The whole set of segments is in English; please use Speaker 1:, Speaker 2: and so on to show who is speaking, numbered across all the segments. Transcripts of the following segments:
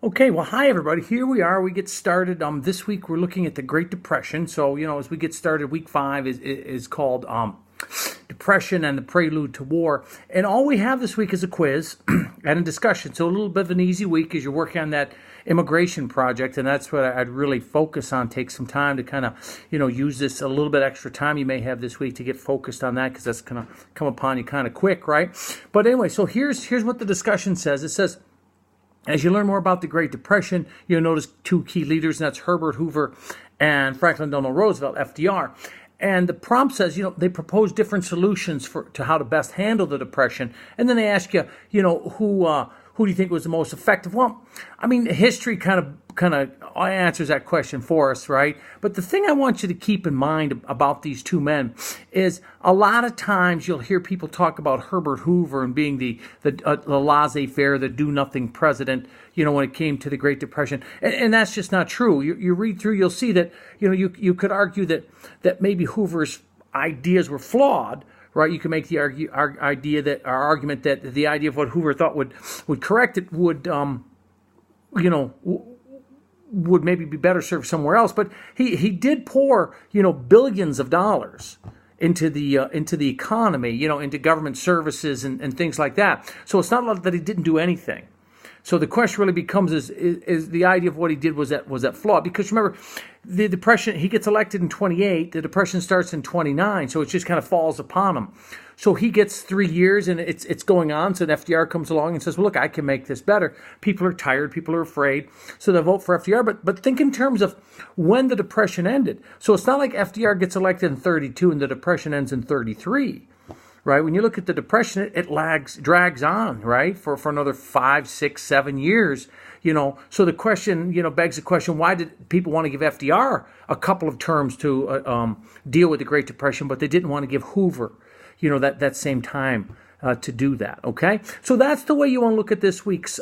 Speaker 1: Okay, well, hi everybody. Here we are. We get started. This week we're looking at the Great Depression. So, as we get started, week 5 is called Depression and the Prelude to War. And all we have this week is a quiz and a discussion. So a little bit of an easy week as you're working on that immigration project, and that's what I'd really focus on. Take some time to kind of, use this a little bit extra time you may have this week to get focused on that, because that's going to come upon you kind of quick, right? But anyway, so here's what the discussion says. It says, as you learn more about the Great Depression, you'll notice two key leaders, and that's Herbert Hoover and Franklin Delano Roosevelt, FDR. And the prompt says, they propose different solutions to how to best handle the Depression. And then they ask you, who do you think was the most effective? Well, I mean, history kind of answers that question for us, right? But the thing I want you to keep in mind about these two men is a lot of times you'll hear people talk about Herbert Hoover and being the laissez-faire, the do-nothing president, when it came to the Great Depression. And that's just not true. You read through, you'll see that, you could argue that maybe Hoover's ideas were flawed, right? You can make the argument that the idea of what Hoover thought would correct it would maybe be better served somewhere else. But he did pour billions of dollars into the economy, into government services and things like that. So it's not like that he didn't do anything. So the question really becomes is the idea of what he did was that flawed? Because remember, the Depression, he gets elected in 28, the Depression starts in 29, so it just kind of falls upon him. So he gets 3 years and it's going on, so FDR comes along and says, well, look, I can make this better. People are tired, people are afraid, so they vote for FDR. But think in terms of when the Depression ended. So it's not like FDR gets elected in 32 and the Depression ends in 33. Right? When you look at the Depression, it drags on, right? For another 5, 6, 7 years, So the question, begs the question, why did people want to give FDR a couple of terms to deal with the Great Depression, but they didn't want to give Hoover, that same time to do that, okay? So that's the way you want to look at this week's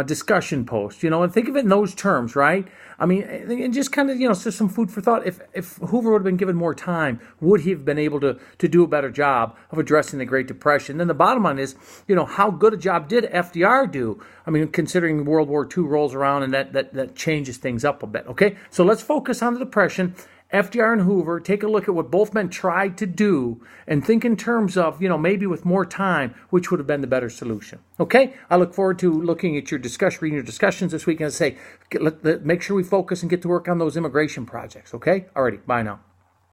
Speaker 1: discussion post, and think of it in those terms, right? I mean, and just kind of, just some food for thought. If Hoover would have been given more time, would he have been able to do a better job of addressing the Great Depression? Then the bottom line is, how good a job did FDR do? I mean, considering World War II rolls around and that changes things up a bit, okay? So let's focus on the Depression. FDR and Hoover, take a look at what both men tried to do and think in terms of, maybe with more time, which would have been the better solution. Okay? I look forward to looking at reading your discussions this week, and say, make sure we focus and get to work on those immigration projects. Okay? Alrighty, bye now.